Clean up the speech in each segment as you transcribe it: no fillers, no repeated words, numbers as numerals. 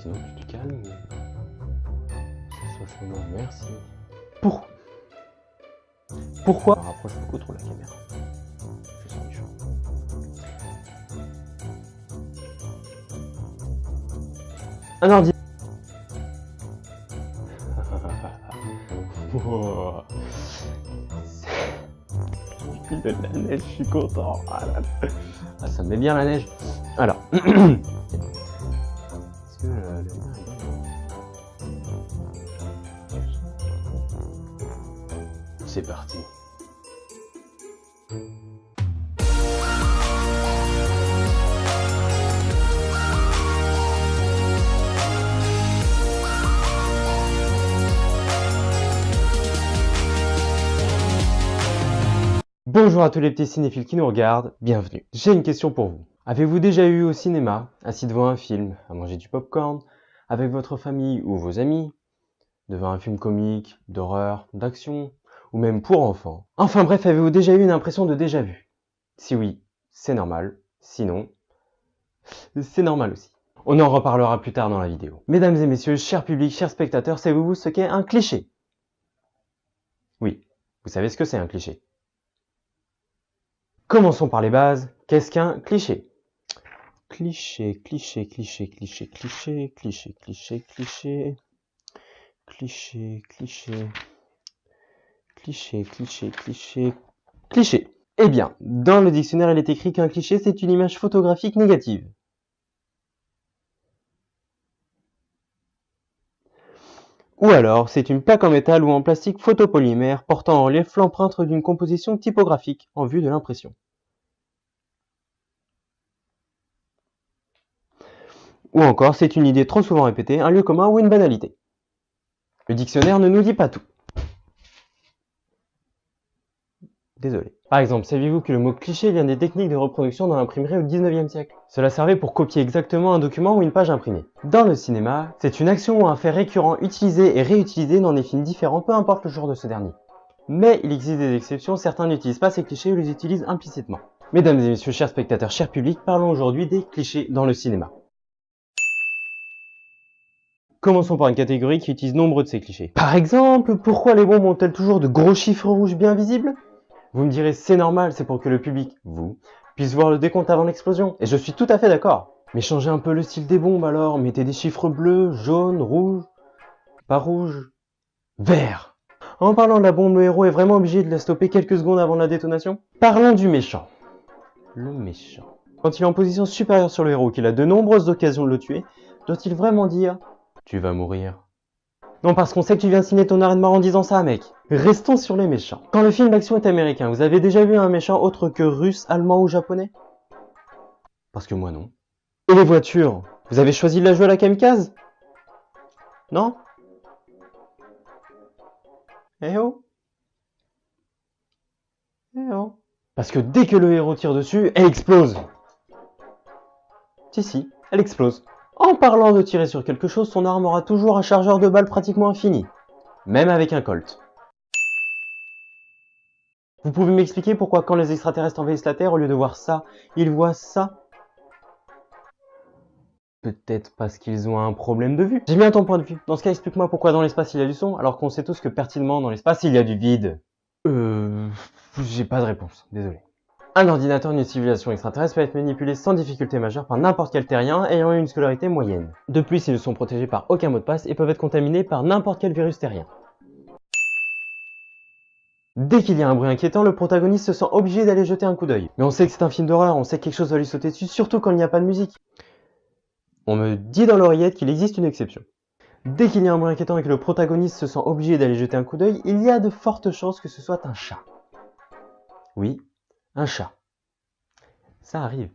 Sinon, tu te calmes. Ça soit son nom, merci. Pourquoi? On rapproche beaucoup trop la caméra. Je sens du chaud. Un ordi. Wow. Il y a de la neige, je suis content. Ah, ça me met bien la neige. Alors. Est-ce que le lien est bon? C'est parti. Bonjour à tous les petits cinéphiles qui nous regardent, bienvenue. J'ai une question pour vous. Avez-vous déjà eu au cinéma, assis devant un film, à manger du popcorn, avec votre famille ou vos amis, devant un film comique, d'horreur, d'action, ou même pour enfants? Enfin bref, avez-vous déjà eu une impression de déjà-vu? Si oui, c'est normal. Sinon, c'est normal aussi. On en reparlera plus tard dans la vidéo. Mesdames et messieurs, chers publics, chers spectateurs, savez-vous ce qu'est un cliché? Oui, vous savez ce que c'est un cliché. Commençons par les bases. Qu'est-ce qu'un cliché? Cliché, cliché, cliché, cliché, cliché, cliché, cliché, cliché, cliché, cliché, cliché, cliché, cliché, cliché. Eh bien, dans le dictionnaire, il est écrit qu'un cliché, c'est une image photographique négative. Ou alors, c'est une plaque en métal ou en plastique photopolymère portant en relief l'empreinte d'une composition typographique en vue de l'impression. Ou encore, c'est une idée trop souvent répétée, un lieu commun ou une banalité. Le dictionnaire ne nous dit pas tout. Désolé. Par exemple, saviez-vous que le mot cliché vient des techniques de reproduction dans l'imprimerie au 19e siècle? Cela servait pour copier exactement un document ou une page imprimée. Dans le cinéma, c'est une action ou un fait récurrent utilisé et réutilisé dans des films différents, peu importe le genre de ce dernier. Mais il existe des exceptions, certains n'utilisent pas ces clichés ou les utilisent implicitement. Mesdames et messieurs, chers spectateurs, chers publics, parlons aujourd'hui des clichés dans le cinéma. Commençons par une catégorie qui utilise nombreux de ces clichés. Par exemple, pourquoi les bombes ont-elles toujours de gros chiffres rouges bien visibles? Vous me direz, c'est normal, c'est pour que le public, vous, puisse voir le décompte avant l'explosion. Et je suis tout à fait d'accord. Mais changez un peu le style des bombes alors, mettez des chiffres bleus, jaunes, rouges, pas rouges, verts. En parlant de la bombe, le héros est vraiment obligé de la stopper quelques secondes avant la détonation? Parlons du méchant. Le méchant. Quand il est en position supérieure sur le héros, qu'il a de nombreuses occasions de le tuer, doit-il vraiment dire « Tu vas mourir ». Non, parce qu'on sait que tu viens signer ton arrêt de mort en disant ça, mec. Restons sur les méchants. Quand le film d'action est américain, vous avez déjà vu un méchant autre que russe, allemand ou japonais? Parce que moi non. Et les voitures? Vous avez choisi de la jouer à la kamikaze? Non? Eh oh? Eh oh? Parce que dès que le héros tire dessus, elle explose. Si, elle explose. En parlant de tirer sur quelque chose, son arme aura toujours un chargeur de balles pratiquement infini. Même avec un Colt. Vous pouvez m'expliquer pourquoi quand les extraterrestres envahissent la Terre, au lieu de voir ça, ils voient ça? Peut-être parce qu'ils ont un problème de vue. J'ai bien ton point de vue. Dans ce cas, explique-moi pourquoi dans l'espace il y a du son, alors qu'on sait tous que pertinemment dans l'espace il y a du vide. J'ai pas de réponse, désolé. Un ordinateur d'une civilisation extraterrestre peut être manipulé sans difficulté majeure par n'importe quel terrien ayant eu une scolarité moyenne. De plus, ils ne sont protégés par aucun mot de passe et peuvent être contaminés par n'importe quel virus terrien. Dès qu'il y a un bruit inquiétant, le protagoniste se sent obligé d'aller jeter un coup d'œil. Mais on sait que c'est un film d'horreur, on sait que quelque chose va lui sauter dessus, surtout quand il n'y a pas de musique. On me dit dans l'oreillette qu'il existe une exception. Dès qu'il y a un bruit inquiétant et que le protagoniste se sent obligé d'aller jeter un coup d'œil, il y a de fortes chances que ce soit un chat. Oui, un chat. Ça arrive.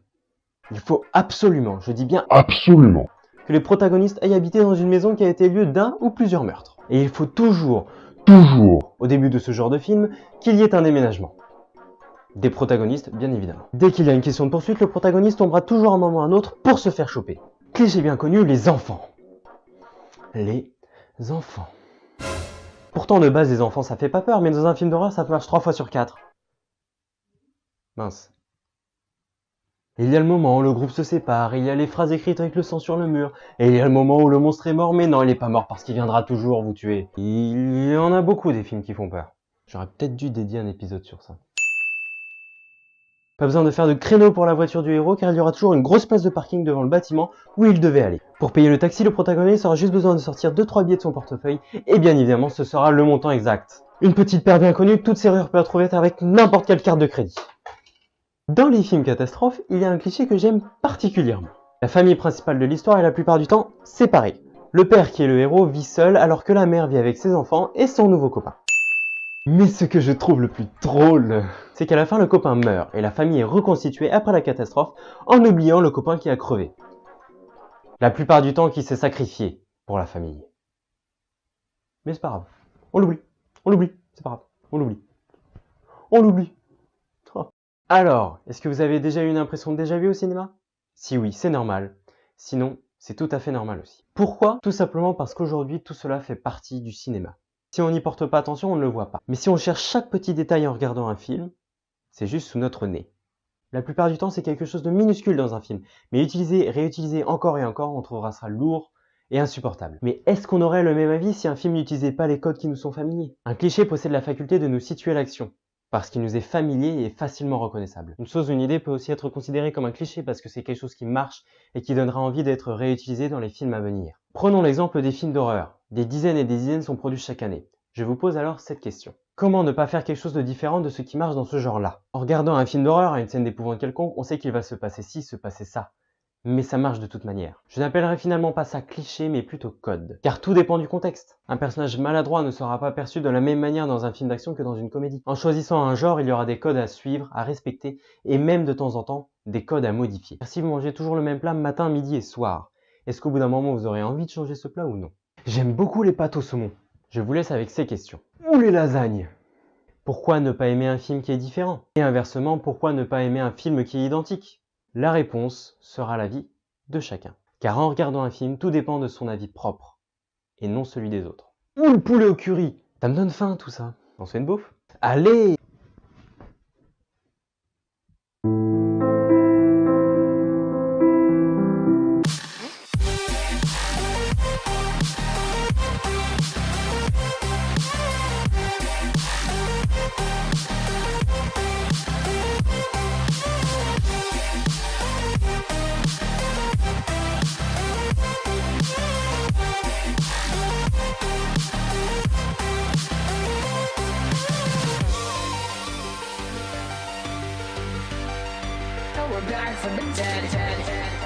Il faut absolument, je dis bien absolument, que les protagonistes aillent habiter dans une maison qui a été lieu d'un ou plusieurs meurtres. Et il faut toujours, au début de ce genre de film, qu'il y ait un déménagement. Des protagonistes, bien évidemment. Dès qu'il y a une question de poursuite, le protagoniste tombera toujours à un moment ou à un autre pour se faire choper. Cliché bien connu, les enfants. Les enfants. Pourtant, de base, les enfants, ça fait pas peur, mais dans un film d'horreur, ça marche 3 fois sur 4. Mince. Et il y a le moment où le groupe se sépare, et il y a les phrases écrites avec le sang sur le mur, et il y a le moment où le monstre est mort, mais non, il est pas mort parce qu'il viendra toujours vous tuer. Il y en a beaucoup des films qui font peur. J'aurais peut-être dû dédier un épisode sur ça. Pas besoin de faire de créneau pour la voiture du héros car il y aura toujours une grosse place de parking devant le bâtiment où il devait aller. Pour payer le taxi, le protagoniste aura juste besoin de sortir 2-3 billets de son portefeuille et bien évidemment ce sera le montant exact. Une petite paire bien connue, toute serrure peut être ouverte avec n'importe quelle carte de crédit. Dans les films catastrophes, il y a un cliché que j'aime particulièrement. La famille principale de l'histoire est la plupart du temps séparée. Le père qui est le héros vit seul alors que la mère vit avec ses enfants et son nouveau copain. Mais ce que je trouve le plus drôle, c'est qu'à la fin le copain meurt et la famille est reconstituée après la catastrophe en oubliant le copain qui a crevé. La plupart du temps qui s'est sacrifié pour la famille. Mais c'est pas grave, on l'oublie, c'est pas grave, on l'oublie. Oh. Alors, est-ce que vous avez déjà eu une impression de déjà-vu au cinéma? Si oui, c'est normal, sinon c'est tout à fait normal aussi. Pourquoi? Tout simplement parce qu'aujourd'hui tout cela fait partie du cinéma. Si on n'y porte pas attention, on ne le voit pas. Mais si on cherche chaque petit détail en regardant un film, c'est juste sous notre nez. La plupart du temps, c'est quelque chose de minuscule dans un film. Mais utiliser et réutiliser encore et encore, on trouvera ça lourd et insupportable. Mais est-ce qu'on aurait le même avis si un film n'utilisait pas les codes qui nous sont familiers? Un cliché possède la faculté de nous situer l'action, parce qu'il nous est familier et facilement reconnaissable. Une chose ou une idée peut aussi être considérée comme un cliché parce que c'est quelque chose qui marche et qui donnera envie d'être réutilisé dans les films à venir. Prenons l'exemple des films d'horreur. Des dizaines et des dizaines sont produits chaque année. Je vous pose alors cette question. Comment ne pas faire quelque chose de différent de ce qui marche dans ce genre-là? En regardant un film d'horreur à une scène d'épouvante quelconque, on sait qu'il va se passer ci, se passer ça. Mais ça marche de toute manière. Je n'appellerai finalement pas ça cliché, mais plutôt code. Car tout dépend du contexte. Un personnage maladroit ne sera pas perçu de la même manière dans un film d'action que dans une comédie. En choisissant un genre, il y aura des codes à suivre, à respecter, et même de temps en temps, des codes à modifier. Car si vous mangez toujours le même plat matin, midi et soir, est-ce qu'au bout d'un moment vous aurez envie de changer ce plat ou non? J'aime beaucoup les pâtes au saumon. Je vous laisse avec ces questions. Ou les lasagnes. Pourquoi ne pas aimer un film qui est différent? Et inversement, pourquoi ne pas aimer un film qui est identique? La réponse sera l'avis de chacun. Car en regardant un film, tout dépend de son avis propre, et non celui des autres. Ou le poulet au curry. Ça me donne faim tout ça. On se fait une bouffe? Allez! We're back from the dead.